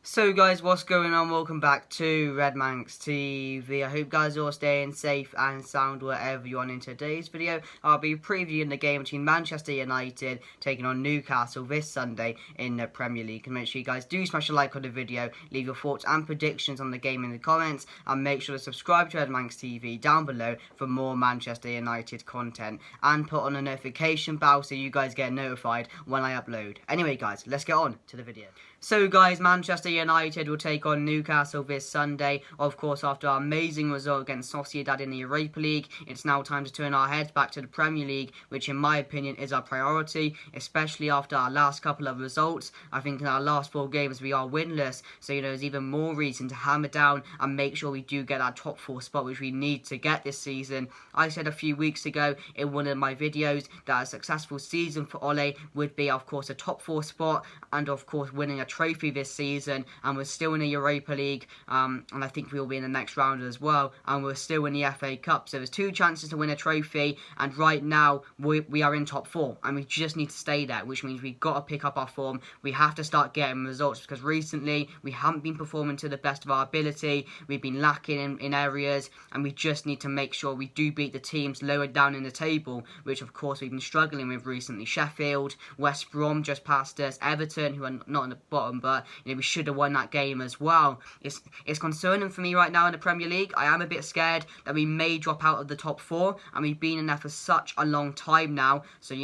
So guys, what's going on? Welcome back to Redmanx TV. I hope guys are all staying safe and sound wherever you are. In today's video, I'll be previewing the game between Manchester United taking on Newcastle this Sunday in the Premier League. And make sure you guys do smash a like on the video, leave your thoughts and predictions on the game in the comments, and make sure to subscribe to Redmanx TV down below for more Manchester United content, and put on a notification bell so you guys get notified when I upload. Anyway guys, let's get on to the video. So guys, Manchester United will take on Newcastle this Sunday. Of course, after our amazing result against Sociedad in the Europa League, it's now time to turn our heads back to the Premier League, which in my opinion is our priority, especially after our last couple of results. I think in our last 4 games we are winless, so there's even more reason to hammer down and make sure we do get our top 4 spot, which we need to get this season. I said a few weeks ago in one of my videos that a successful season for Ole would be, of course, a top 4 spot and, of course, winning a trophy this season, and we're still in the Europa League, and I think we'll be in the next round as well, and we're still in the FA Cup, so there's 2 chances to win a trophy, and right now we are in top 4, and we just need to stay there, which means we've got to pick up our form. We have to start getting results, because recently we haven't been performing to the best of our ability. We've been lacking in areas, and we just need to make sure we do beat the teams lower down in the table, which of course we've been struggling with recently. Sheffield, West Brom just passed us, Everton, who are not on the bottom, but we should have won that game as well. It's concerning for me right now in the Premier League. I am a bit scared that we may drop out of the top 4, and we've been in there for such a long time now. So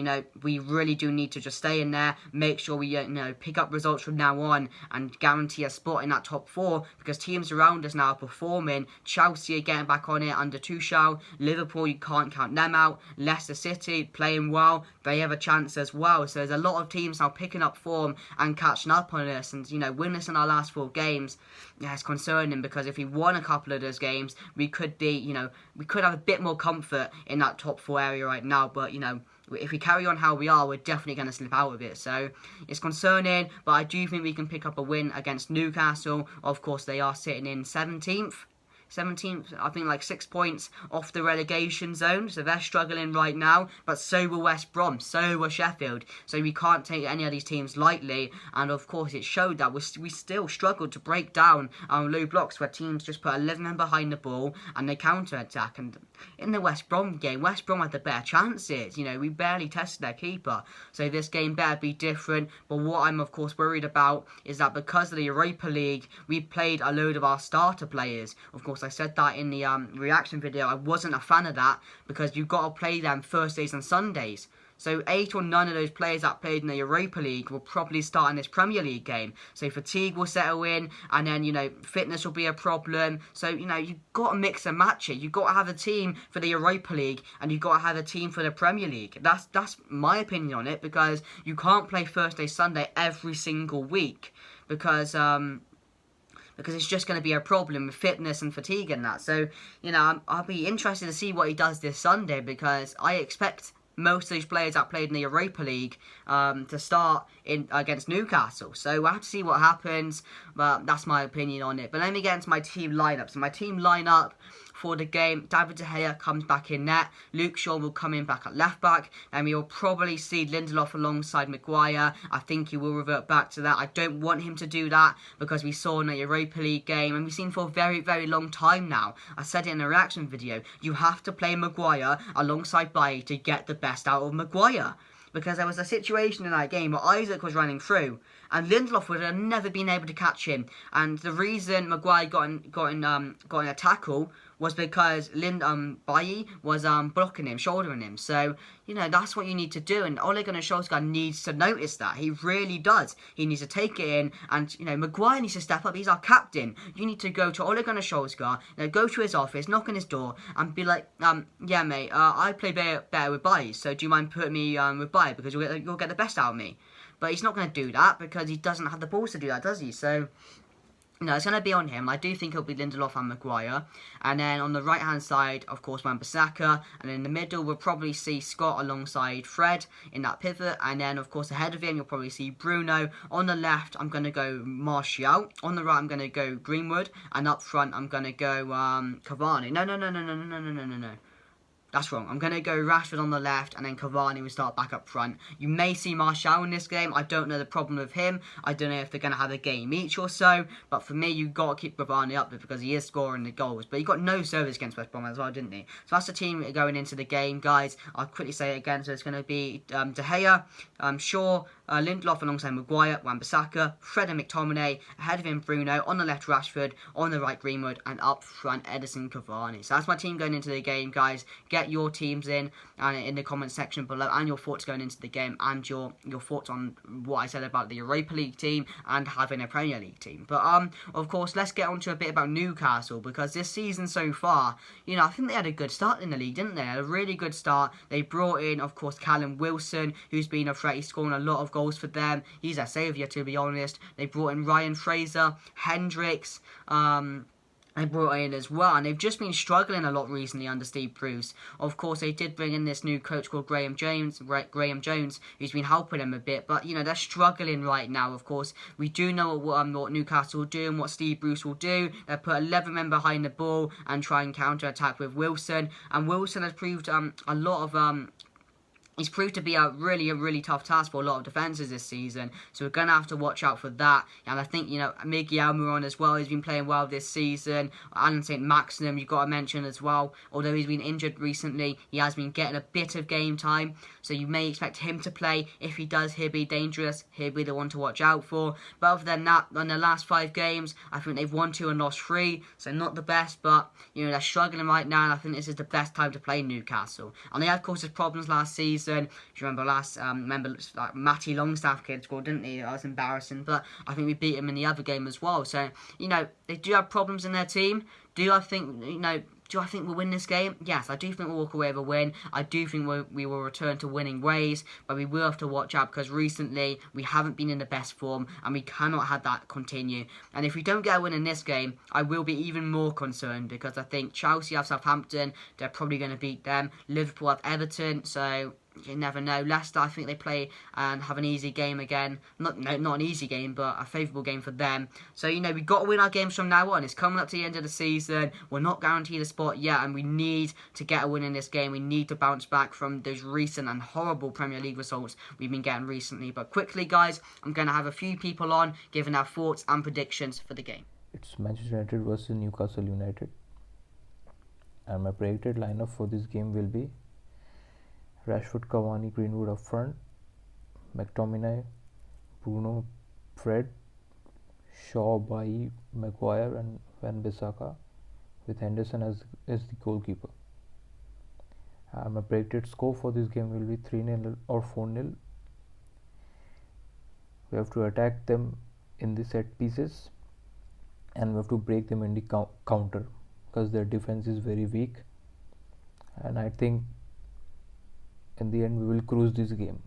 we really do need to just stay in there, make sure we pick up results from now on, and guarantee a spot in that top 4, because teams around us now are performing. Chelsea are getting back on it under Tuchel. Liverpool, you can't count them out. Leicester City playing well, they have a chance as well. So there's a lot of teams now picking up form and catching up on us, and win us in our last 4 games. Yeah, it's concerning, because if we won a couple of those games, we could be, we could have a bit more comfort in that top 4 area right now. But if we carry on how we are, we're definitely going to slip out of it. So it's concerning, but I do think we can pick up a win against Newcastle. Of course, they are sitting in 17th, I think, like 6 points off the relegation zone, so they're struggling right now, but so will West Brom, so will Sheffield, so we can't take any of these teams lightly. And of course it showed that we still struggled to break down low blocks where teams just put 11 men behind the ball and they counter-attack. And in the West Brom game, West Brom had the better chances. We barely tested their keeper, so this game better be different. But what I'm of course worried about is that because of the Europa League, we played a load of our starter players. Of course, I said that in the reaction video. I wasn't a fan of that, because you've got to play them Thursdays and Sundays. So 8 or 9 of those players that played in the Europa League will probably start in this Premier League game. So fatigue will settle in, and then, fitness will be a problem. So, you've got to mix and match it. You've got to have a team for the Europa League, and you've got to have a team for the Premier League. That's my opinion on it, because you can't play Thursday, Sunday every single week, because it's just going to be a problem with fitness and fatigue and that. So, I'll be interested to see what he does this Sunday, because I expect most of these players that played in the Europa League to start in against Newcastle. So we'll have to see what happens, but that's my opinion on it. But let me get into my team lineup. So my team lineup for the game: David De Gea comes back in net. Luke Shaw will come in back at left back. And we will probably see Lindelof alongside Maguire. I think he will revert back to that. I don't want him to do that, because we saw in the Europa League game, and we've seen for a very, very long time now. I said it in a reaction video. You have to play Maguire alongside Bailly to get the best out of Maguire. Because there was a situation in that game where Isaac was running through, and Lindelof would have never been able to catch him. And the reason Maguire got in a tackle was because Bailly was blocking him, shouldering him. So that's what you need to do. And Ole Gunnar Solskjaer needs to notice that. He really does. He needs to take it in, and Maguire needs to step up. He's our captain. You need to go to Ole Gunnar Solskjaer, go to his office, knock on his door, and be like, yeah, mate, I play better with Bailly, so do you mind putting me with Bailly, because you'll get the best out of me. But he's not going to do that, because he doesn't have the balls to do that, does he? So it's going to be on him. I do think it'll be Lindelof and Maguire. And then on the right-hand side, of course, Wan-Bissaka. And in the middle, we'll probably see Scott alongside Fred in that pivot. And then, of course, ahead of him, you'll probably see Bruno. On the left, I'm going to go Martial. On the right, I'm going to go Greenwood. And up front, I'm going to go Cavani. No. That's wrong. I'm going to go Rashford on the left and then Cavani will start back up front. You may see Martial in this game. I don't know the problem with him. I don't know if they're going to have a game each or so. But for me, you've got to keep Cavani up there because he is scoring the goals. But he got no service against West Brom as well, didn't he? So that's the team going into the game, guys. I'll quickly say it again. So it's going to be De Gea, Shaw, Lindelof alongside Maguire, Wan-Bissaka, Fred and McTominay, ahead of him Bruno, on the left Rashford, on the right Greenwood, and up front Edison Cavani. So that's my team going into the game, guys. Get your teams in the comment section below and your thoughts going into the game and your thoughts on what I said about the Europa League team and having a Premier League team. But of course, let's get on to a bit about Newcastle, because this season so far, you know, I think they had a good start in the league, didn't they? They had a really good start. They brought in, of course, Callum Wilson, who's been a threat. He's scoring a lot of goals for them. He's a saviour, to be honest. They brought in Ryan Fraser, Hendricks, they brought in as well, and they've just been struggling a lot recently under Steve Bruce. Of course, they did bring in this new coach called Graham Jones, who's been helping them a bit, but, you know, they're struggling right now, of course. We do know what Newcastle will do and what Steve Bruce will do. They'll put 11 men behind the ball and try and counter-attack with Wilson, and Wilson has proved a lot of... He's proved to be a really tough task for a lot of defences this season. So we're going to have to watch out for that. And I think, you know, Miguel Almiron as well, he's been playing well this season. Alan St. Maximin, you've got to mention as well. Although he's been injured recently, he has been getting a bit of game time. So you may expect him to play. If he does, he'll be dangerous. He'll be the one to watch out for. But other than that, in the last 5 games, I think they've won 2 and lost 3. So not the best, but, you know, they're struggling right now. And I think this is the best time to play Newcastle. And they had, of course, problems last season. If you remember like Matty Longstaff kid scored, didn't he? That was embarrassing, but I think we beat him in the other game as well. So, you know, they do have problems in their team. Do I think we'll win this game? Yes, I do think we'll walk away with a win. I do think we will return to winning ways, but we will have to watch out because recently we haven't been in the best form and we cannot have that continue. And if we don't get a win in this game, I will be even more concerned because I think Chelsea have Southampton. They're probably going to beat them. Liverpool have Everton, so... you never know. Leicester, I think they play and have an easy game again. Not an easy game, but a favourable game for them. So, you know, we've got to win our games from now on. It's coming up to the end of the season. We're not guaranteed a spot yet, and we need to get a win in this game. We need to bounce back from those recent and horrible Premier League results we've been getting recently. But quickly, guys, I'm going to have a few people on giving our thoughts and predictions for the game. It's Manchester United versus Newcastle United. And my predicted lineup for this game will be Rashford, Cavani, Greenwood up front, McTominay, Bruno, Fred, Shaw, Bailly, Maguire and Wan-Bissaka with Henderson as the goalkeeper. My predicted score for this game will be 3-0 or 4-0. We have to attack them in the set pieces and we have to break them in the counter because their defense is very weak, and I think in the end we will cruise this game.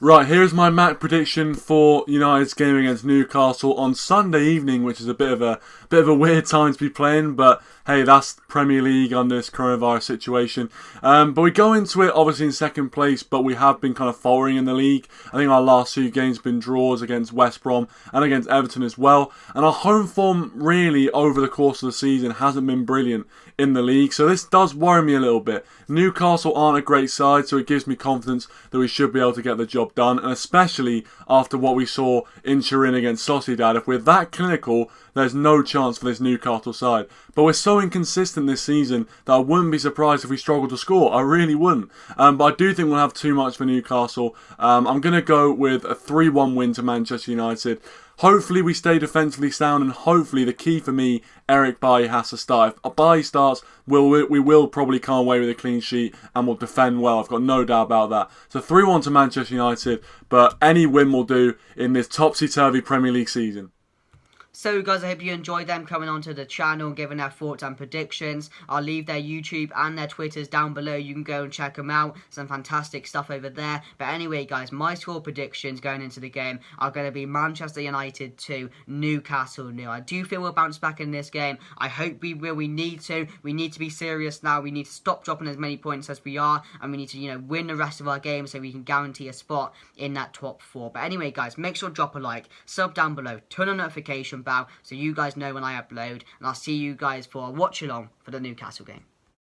Right, here's my Mac prediction for United's game against Newcastle on Sunday evening, which is a bit of a weird time to be playing, but hey, that's Premier League under this coronavirus situation. But we go into it obviously in second place, but we have been kind of falling in the league. I think our last 2 games have been draws against West Brom and against Everton as well. And our home form really over the course of the season hasn't been brilliant in the league. So this does worry me a little bit. Newcastle aren't a great side, so it gives me confidence that we should be able to get the job done. And especially after what we saw in Turin against Sociedad, if we're that clinical, there's no chance for this Newcastle side. But we're so inconsistent this season that I wouldn't be surprised if we struggle to score. I really wouldn't. But I do think we'll have too much for Newcastle. I'm going to go with a 3-1 win to Manchester United. Hopefully we stay defensively sound, and hopefully the key for me, Eric Bailly has to start. If Bailly starts, we will probably come away with a clean sheet and we'll defend well. I've got no doubt about that. So 3-1 to Manchester United, but any win will do in this topsy-turvy Premier League season. So guys, I hope you enjoyed them coming onto the channel, giving their thoughts and predictions. I'll leave their YouTube and their Twitters down below. You can go and check them out. Some fantastic stuff over there. But anyway, guys, my score predictions going into the game are going to be Manchester United 2, Newcastle 0. I do feel we'll bounce back in this game. I hope we will. We need to. We need to be serious now. We need to stop dropping as many points as we are. And we need to, win the rest of our games so we can guarantee a spot in that top 4. But anyway, guys, make sure to drop a like, sub down below, turn on notification bell so you guys know when I upload, and I'll see you guys for a watch along for the Newcastle game.